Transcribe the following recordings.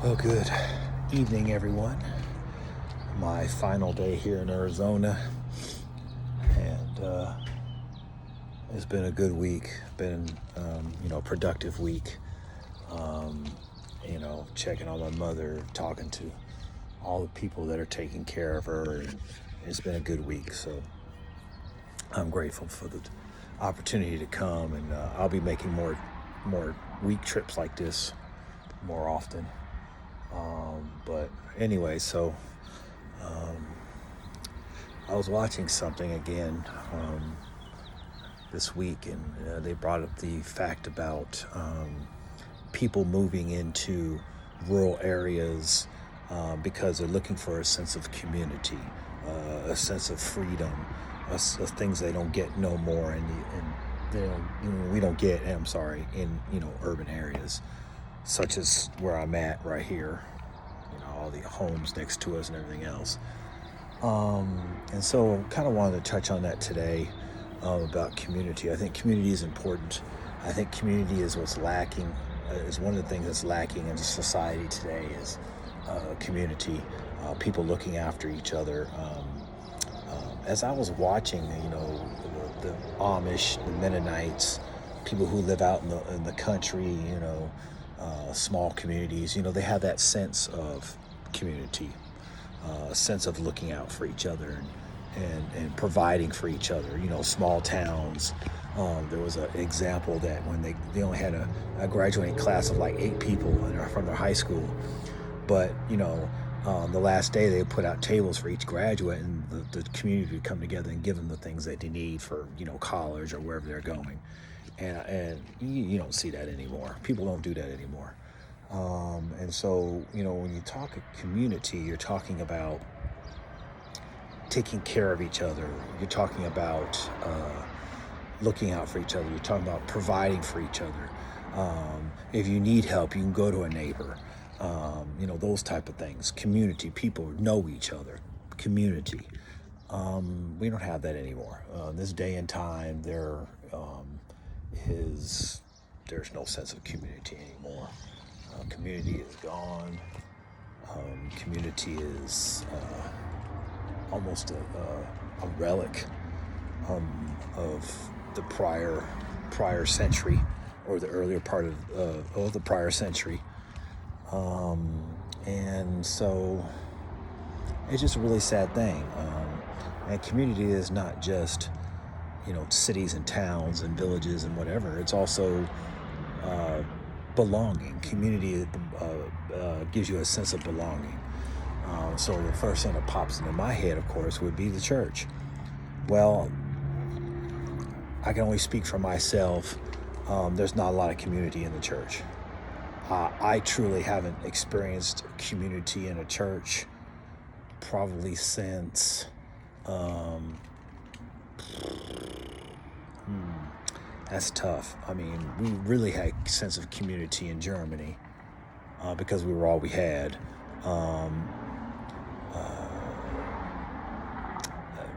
Well, good evening, everyone. My final day here in Arizona, and it's been a good week. Been, a productive week. Um, checking on my mother, talking to all the people that are taking care of her, and it's been a good week. So I'm grateful for the opportunity to come, and I'll be making more week trips like this more often. But anyway, so I was watching something again this week, and they brought up the fact about people moving into rural areas because they're looking for a sense of community, a sense of freedom, things they don't get no more, and we don't get. I'm sorry, in urban areas, such as where I'm at right here. All the homes next to us and everything else. And so kind of wanted to touch on that today about community. I think community is important. I think community is what's lacking, is one of the things that's lacking in society today is community, people looking after each other. As I was watching, the Amish, the Mennonites, people who live out in the country, small communities, they have that sense of community, a sense of looking out for each other and providing for each other. Small towns. There was an example that when they only had a graduating class of like 8 people from their high school, but the last day they put out tables for each graduate, and the community would come together and give them the things that they need for college or wherever they're going. And you don't see that anymore. People don't do that anymore. And so, when you talk a community, you're talking about taking care of each other. You're talking about looking out for each other. You're talking about providing for each other. If you need help, you can go to a neighbor. Those type of things. Community, people know each other. Community. We don't have that anymore. This day and time, there's no sense of community anymore. Community is gone. Community is almost a relic of the prior century, or the earlier part of the prior century. And so it's just a really sad thing. And community is not just cities and towns and villages and whatever. It's also belonging. Community gives you a sense of belonging. So the first thing that pops into my head, of course, would be the church. Well, I can only speak for myself. There's not a lot of community in the church. I truly haven't experienced community in a church probably since that's tough. I mean, we really had a sense of community in Germany because we were all we had.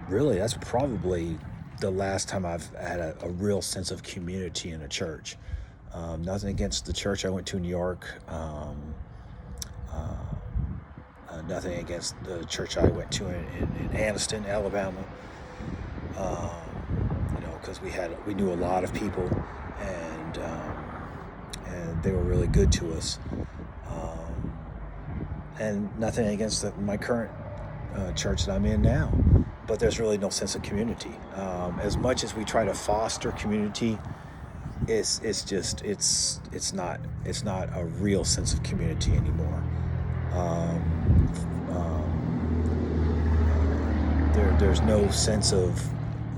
Really, that's probably the last time I've had a real sense of community in a church. Nothing against the church I went to in New York. Nothing against the church I went to in Anniston, Alabama. Because we knew a lot of people, and they were really good to us. And nothing against my current church that I'm in now, but there's really no sense of community. As much as we try to foster community, it's not a real sense of community anymore. There's no sense of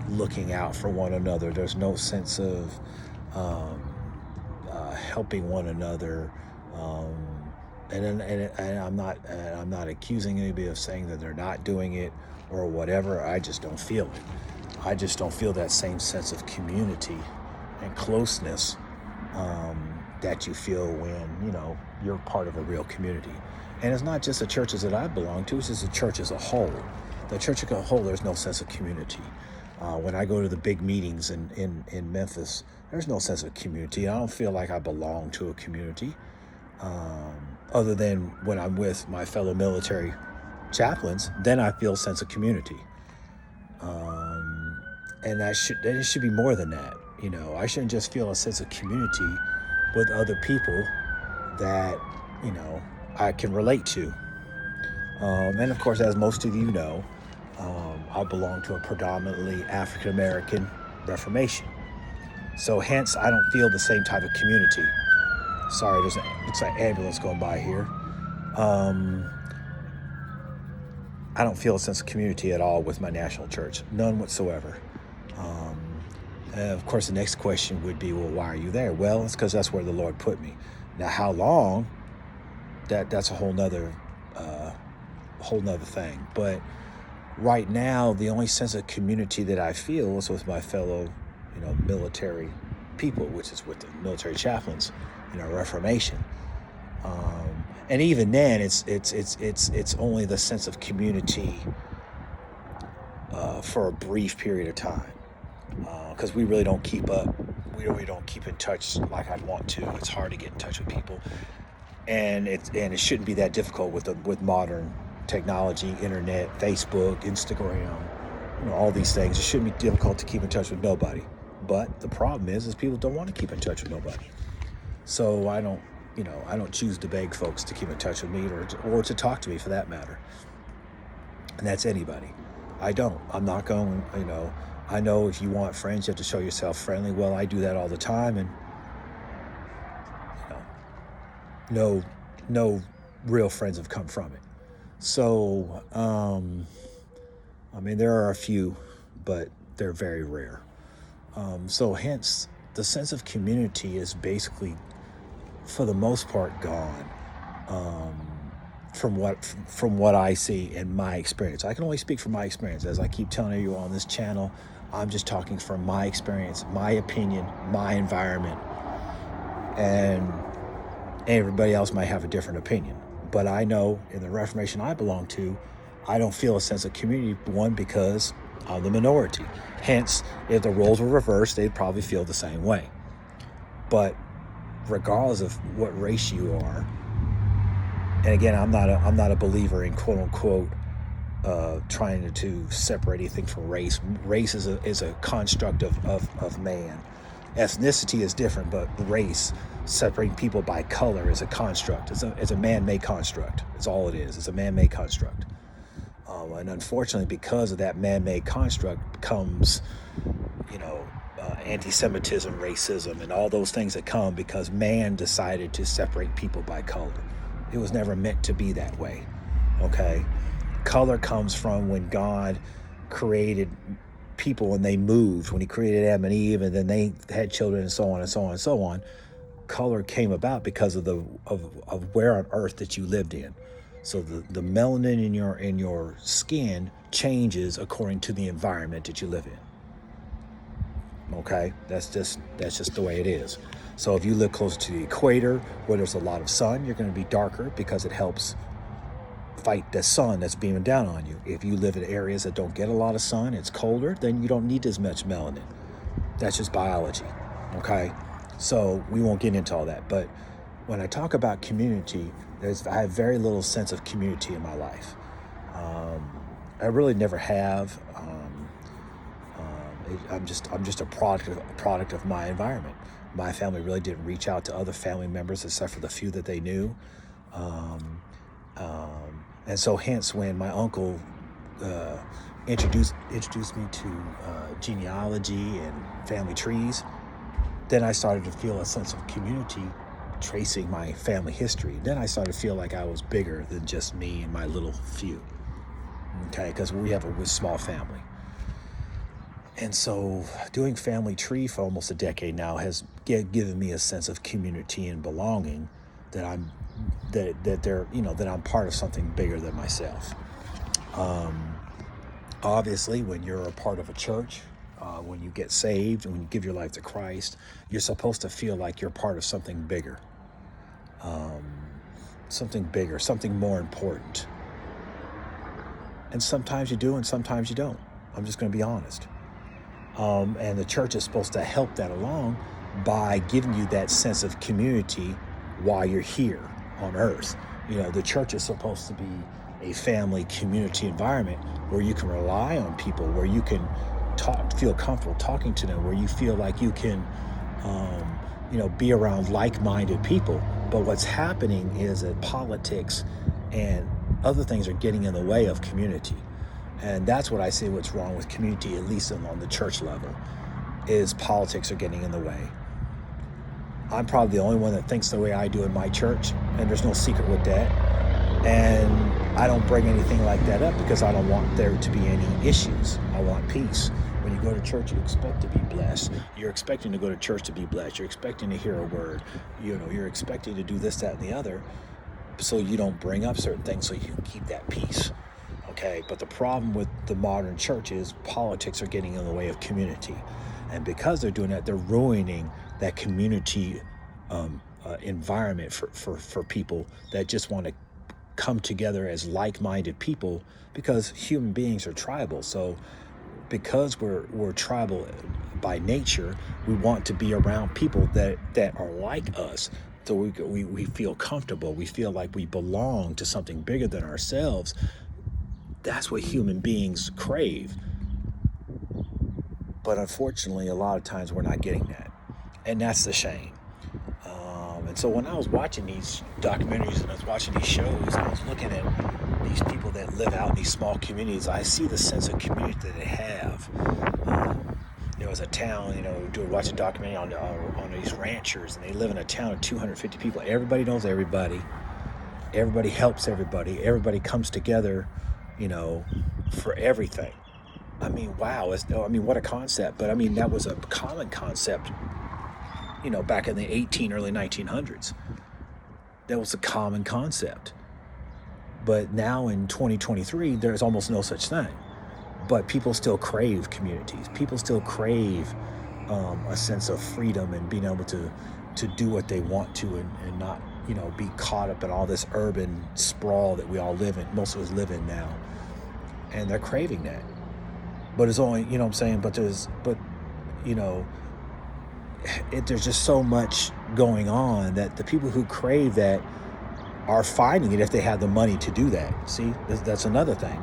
looking out for one another. There's no sense of helping one another. And I'm not accusing anybody of saying that they're not doing it or whatever. I just don't feel it. I just don't feel that same sense of community and closeness that you feel when you're part of a real community. And it's not just the churches that I belong to, it's just the church as a whole. The church as a whole, there's no sense of community. When I go to the big meetings in Memphis, there's no sense of community. I don't feel like I belong to a community. other than when I'm with my fellow military chaplains, then I feel a sense of community. And it should be more than that. I shouldn't just feel a sense of community with other people that, I can relate to. And of course, as most of you know, I belong to a predominantly African American Reformation. So hence, I don't feel the same type of community. Sorry, it's an ambulance going by here. I don't feel a sense of community at all with my national church, none whatsoever. And of course, the next question would be, well, why are you there? Well, it's because that's where the Lord put me. Now, how long? That's a whole nother thing. But right now, the only sense of community that I feel is with my fellow, military people, which is with the military chaplains, Reformation. And even then, it's only the sense of community for a brief period of time, because we really don't keep up. We really don't keep in touch like I'd want to. It's hard to get in touch with people, and it shouldn't be that difficult with modern technology, internet, Facebook, Instagram, all these things. It shouldn't be difficult to keep in touch with nobody. But the problem is people don't want to keep in touch with nobody. So I don't choose to beg folks to keep in touch with me or to talk to me for that matter. And that's anybody. I don't. I'm not going, I know if you want friends, you have to show yourself friendly. Well, I do that all the time, and no real friends have come from it. So, there are a few, but they're very rare. So hence, the sense of community is basically, for the most part, gone. From what I see in my experience. I can only speak from my experience. As I keep telling you on this channel, I'm just talking from my experience, my opinion, my environment, and everybody else might have a different opinion. But I know in the Reformation I belong to, I don't feel a sense of community, one, because I'm the minority. Hence, if the roles were reversed, they'd probably feel the same way. But regardless of what race you are, and again, I'm not a believer in quote unquote trying to separate anything from race. Race is a construct of man. Ethnicity is different, but race, separating people by color, is a construct. It's a man-made construct. It's all it is. It's a man-made construct. And unfortunately, because of that man-made construct comes, anti-Semitism, racism, and all those things that come because man decided to separate people by color. It was never meant to be that way, okay? Color comes from when God created people and they moved, when he created Adam and Eve, and then they had children and so on and so on and so on. Color came about because of where on earth that you lived in. So the melanin in your skin changes according to the environment that you live in. Okay, that's just the way it is. So if you live close to the equator where there's a lot of sun, you're going to be darker because it helps fight the sun that's beaming down on you. If you live in areas that don't get a lot of sun, it's colder, then you don't need as much melanin. That's just biology. Okay, so we won't get into all that. But when I talk about community, I have very little sense of community in my life. I really never have. I'm just a product of my environment. My family really didn't reach out to other family members except for the few that they knew. And so hence when my uncle introduced me to genealogy and family trees, then I started to feel a sense of community tracing my family history. Then I started to feel like I was bigger than just me and my little few. Okay, because we have a small family. And so doing family tree for almost a decade now has given me a sense of community and belonging, that I'm part of something bigger than myself. Obviously, when you're a part of a church, when you get saved and when you give your life to Christ, you're supposed to feel like you're part of something bigger, something more important. And sometimes you do and sometimes you don't. I'm just going to be honest. And the church is supposed to help that along by giving you that sense of community while you're here on earth. The church is supposed to be a family community environment where you can rely on people, where you can feel comfortable talking to them, where you feel like you can, be around like-minded people. But what's happening is that politics and other things are getting in the way of community. And that's what I say what's wrong with community, at least on the church level, is politics are getting in the way. I'm probably the only one that thinks the way I do in my church, and there's no secret with that. And I don't bring anything like that up because I don't want there to be any issues. I want peace. When you go to church, you expect to be blessed. You're expecting to go to church to be blessed. You're expecting to hear a word. You're expecting to do this, that, and the other. So you don't bring up certain things so you can keep that peace. Okay, but the problem with the modern church is politics are getting in the way of community. And because they're doing that, they're ruining that community environment for people that just want to come together as like-minded people, because human beings are tribal. So because we're tribal by nature, we want to be around people that are like us. So we feel comfortable. We feel like we belong to something bigger than ourselves. That's what human beings crave. But unfortunately, a lot of times we're not getting that. And that's the shame. And so when I was watching these documentaries and I was watching these shows, I was looking at these people that live out in these small communities. I see the sense of community that they have. There was a town, watch a documentary on these ranchers, and they live in a town of 250 people. Everybody knows everybody. Everybody helps everybody. Everybody comes together, for everything. I mean, wow. What a concept. But that was a common concept, back in the early 1900s. That was a common concept. But now in 2023, there's almost no such thing. But people still crave communities. People still crave a sense of freedom and being able to do what they want to and not, be caught up in all this urban sprawl that we all live in, most of us live in now. And they're craving that. But it's only, there's just so much going on that the people who crave that are finding it if they have the money to do that. See, that's another thing,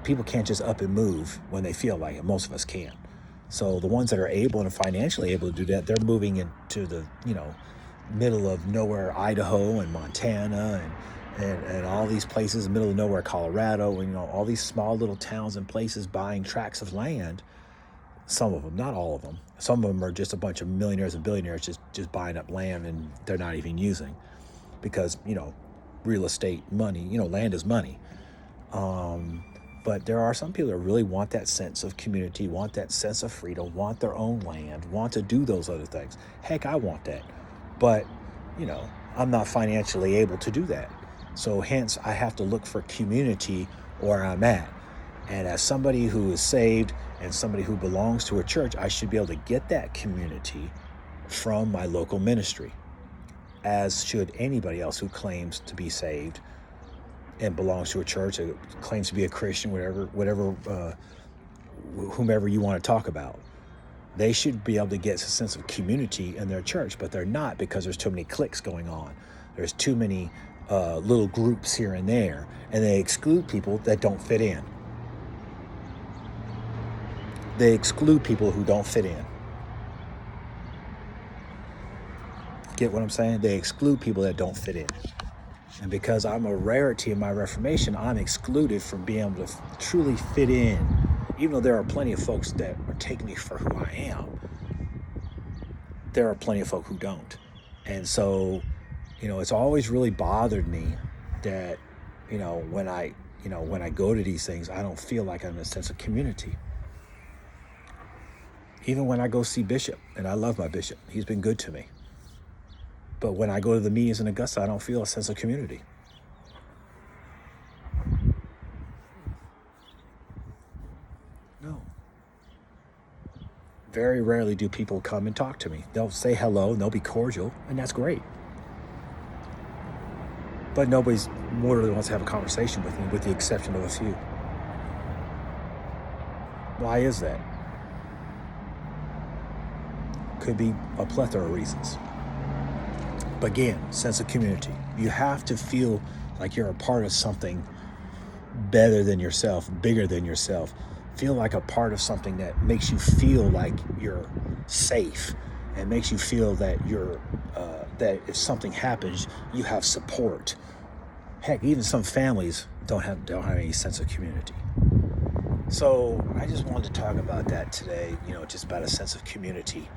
people can't just up and move when they feel like it. Most of us can't. So the ones that are able and financially able to do that, they're moving into the, middle of nowhere, Idaho and Montana and all these places, middle of nowhere, Colorado, and all these small little towns and places buying tracts of land. Some of them, not all of them. Some of them are just a bunch of millionaires and billionaires just buying up land and they're not even using, because real estate money, land is money. But there are some people that really want that sense of community, want that sense of freedom, want their own land, want to do those other things. Heck, I want that. But, I'm not financially able to do that. So hence, I have to look for community where I'm at. And as somebody who is saved and somebody who belongs to a church, I should be able to get that community from my local ministry, as should anybody else who claims to be saved and belongs to a church, or claims to be a Christian, whomever you want to talk about. They should be able to get a sense of community in their church, but they're not, because there's too many cliques going on. There's too many little groups here and there, and they exclude people that don't fit in. They exclude people who don't fit in. Get what I'm saying? They exclude people that don't fit in. And because I'm a rarity in my Reformation, I'm excluded from being able to truly fit in. Even though there are plenty of folks that are taking me for who I am, there are plenty of folk who don't. And so, it's always really bothered me that, when I go to these things, I don't feel like I'm in a sense of community. Even when I go see Bishop, and I love my Bishop, he's been good to me. But when I go to the meetings in Augusta, I don't feel a sense of community. No. Very rarely do people come and talk to me. They'll say hello, and they'll be cordial, and that's great. But nobody's more really wants to have a conversation with me, with the exception of a few. Why is that? Could be a plethora of reasons. Again, sense of community. You have to feel like you're a part of something better than yourself, bigger than yourself. Feel like a part of something that makes you feel like you're safe and makes you feel that that if something happens, you have support. Heck, even some families don't have any sense of community. So I just wanted to talk about that today, just about a sense of community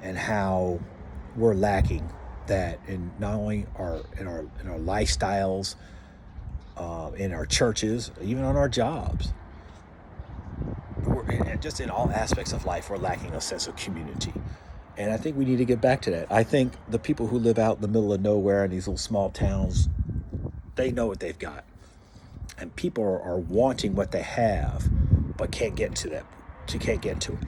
and how we're lacking that in not only in our lifestyles, in our churches, even on our jobs. Just in all aspects of life, we're lacking a sense of community. And I think we need to get back to that. I think the people who live out in the middle of nowhere in these little small towns, they know what they've got. And people are wanting what they have, but can't get to that. Can't get to it.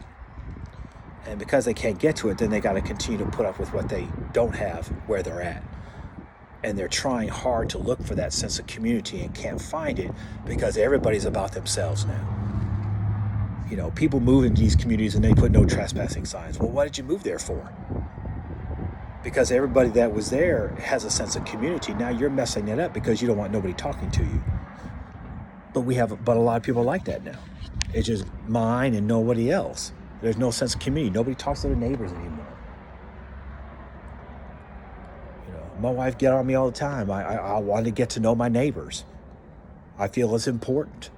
And because they can't get to it, then they got to continue to put up with what they don't have where they're at. And they're trying hard to look for that sense of community and can't find it because everybody's about themselves now. People move into these communities and they put no trespassing signs. Well, why did you move there for? Because everybody that was there has a sense of community. Now you're messing that up because you don't want nobody talking to you. But a lot of people are like that now. It's just mine and nobody else. There's no sense of community. Nobody talks to their neighbors anymore. My wife get on me all the time. I want to get to know my neighbors. I feel it's important.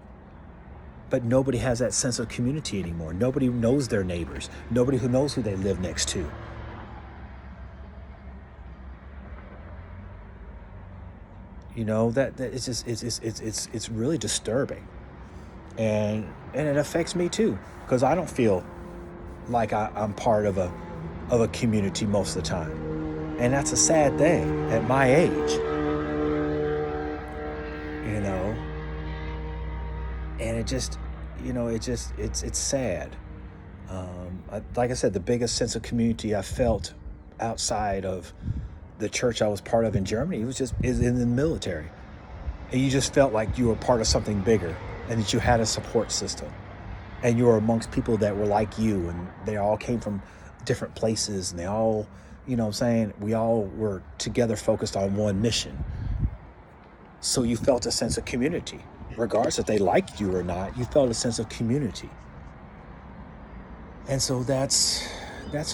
But nobody has that sense of community anymore. Nobody knows their neighbors. Nobody who knows who they live next to. That it's just it's really disturbing, and it affects me too because I don't feel like I'm part of a community most of the time, and that's a sad thing at my age. And it's sad. Like I said, the biggest sense of community I felt outside of the church I was part of in Germany is in the military. And you just felt like you were part of something bigger and that you had a support system. And you were amongst people that were like you, and they all came from different places, and they all, we all were together focused on one mission. So you felt a sense of community. Regardless if they liked you or not, you felt a sense of community. And so that's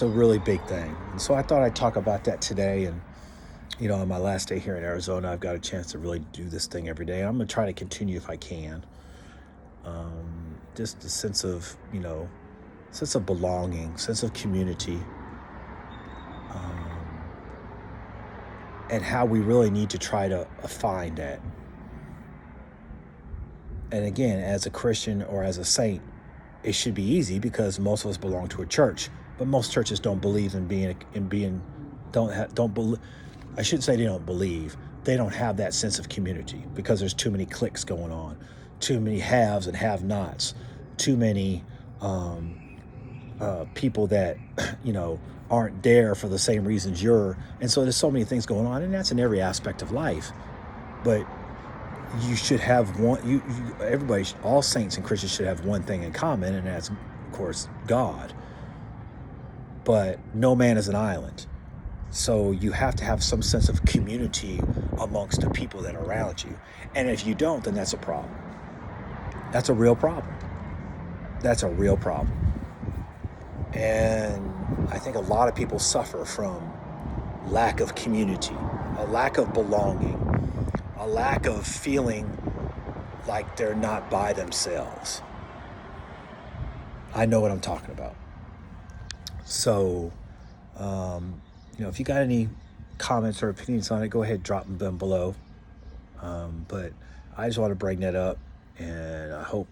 a really big thing. And so I thought I'd talk about that today. And, on my last day here in Arizona, I've got a chance to really do this thing every day. I'm going to try to continue if I can. Just a sense of belonging, sense of community. And how we really need to try to find that. And again, as a Christian or as a saint, it should be easy because most of us belong to a church. But most churches don't believe I shouldn't say they don't believe. They don't have that sense of community because there's too many cliques going on, too many haves and have-nots, too many people that aren't there for the same reasons you're. And so there's so many things going on, and that's in every aspect of life. But you should have one. Everybody, all saints and Christians should have one thing in common, and that's, of course, God. But no man is an island, so you have to have some sense of community amongst the people that are around you. And if you don't, then that's a problem. That's a real problem. That's a real problem. And I think a lot of people suffer from lack of community, a lack of belonging, a lack of feeling like they're not by themselves. I know what I'm talking about. So, if you got any comments or opinions on it, go ahead, drop them below. But I just want to bring that up, and I hope,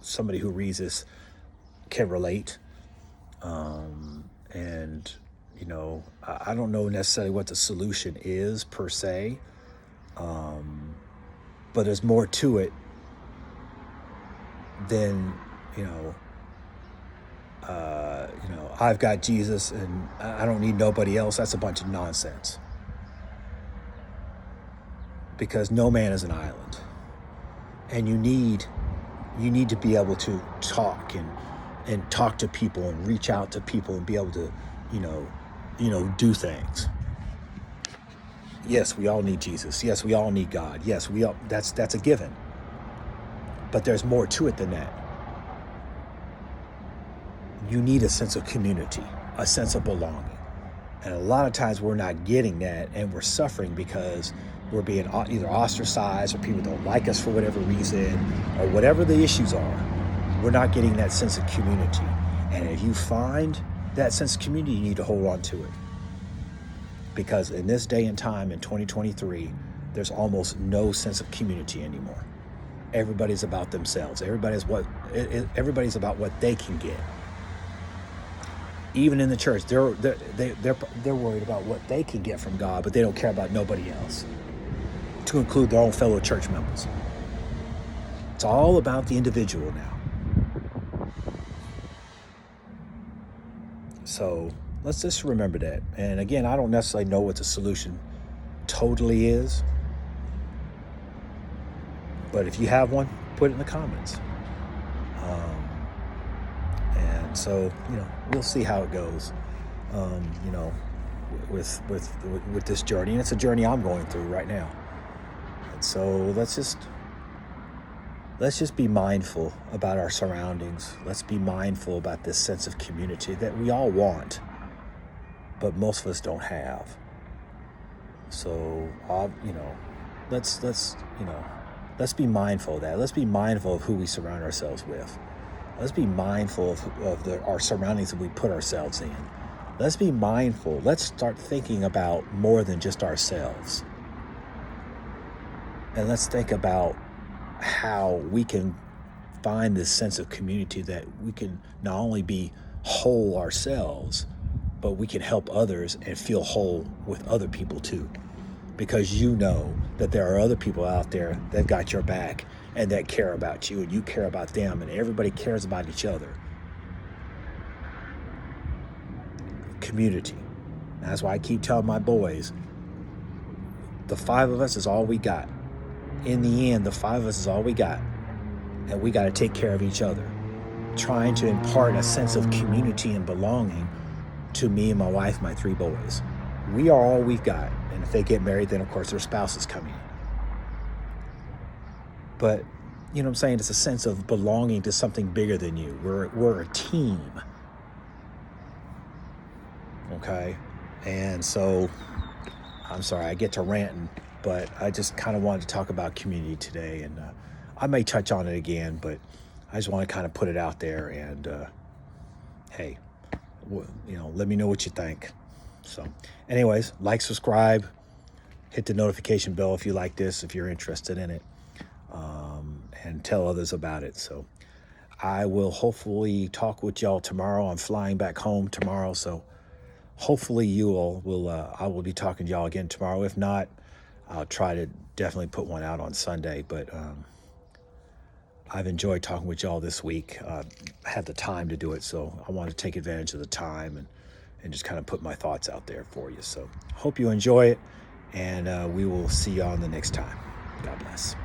somebody who reads this can relate. And, I don't know necessarily what the solution is per se. But there's more to it than, I've got Jesus and I don't need nobody else. That's a bunch of nonsense. Because no man is an island. And you need to be able to talk and talk to people and reach out to people and be able to, do things. Yes, we all need Jesus. Yes, we all need God. Yes, we all, that's a given. But there's more to it than that. You need a sense of community, a sense of belonging. And a lot of times we're not getting that, and we're suffering because we're being either ostracized, or people don't like us for whatever reason, or whatever the issues are. We're not getting that sense of community. And if you find that sense of community, you need to hold on to it. Because in this day and time, in 2023, there's almost no sense of community anymore. Everybody's about themselves. Everybody's about what they can get. Even in the church, they're worried about what they can get from God, but they don't care about nobody else, to include their own fellow church members. It's all about the individual now. So let's just remember that. And again, I don't necessarily know what the solution totally is, but if you have one, put it in the comments. And so, we'll see how it goes, with this journey. And it's a journey I'm going through right now. And so let's just be mindful about our surroundings. Let's be mindful about this sense of community that we all want, but most of us don't have. So, let's be mindful of that. Let's be mindful of who we surround ourselves with. Let's be mindful of our surroundings that we put ourselves in. Let's be mindful. Let's start thinking about more than just ourselves. And let's think about how we can find this sense of community, that we can not only be whole ourselves, but we can help others and feel whole with other people too. Because you know that there are other people out there that got your back and that care about you, and you care about them, and everybody cares about each other. Community. That's why I keep telling my boys, the five of us is all we got. In the end, the five of us is all we got. And we got to take care of each other. Trying to impart a sense of community and belonging to me and my wife, my three boys. We are all we've got. And if they get married, then of course their spouses come in. But, you know what I'm saying? It's a sense of belonging to something bigger than you. We're a team. Okay? And so, I'm sorry, I get to ranting, but I just kind of wanted to talk about community today. And I may touch on it again, but I just want to kind of put it out there. And, hey, let me know what you think. So, anyways, like, subscribe, hit the notification bell if you like this, if you're interested in it, and tell others about it. So I will hopefully talk with y'all tomorrow. I'm flying back home tomorrow, so hopefully you all will, I will be talking to y'all again tomorrow. If not, I'll try to definitely put one out on Sunday, but I've enjoyed talking with y'all this week. I had the time to do it, so I want to take advantage of the time and just kind of put my thoughts out there for you. So hope you enjoy it, and we will see y'all the next time. God bless.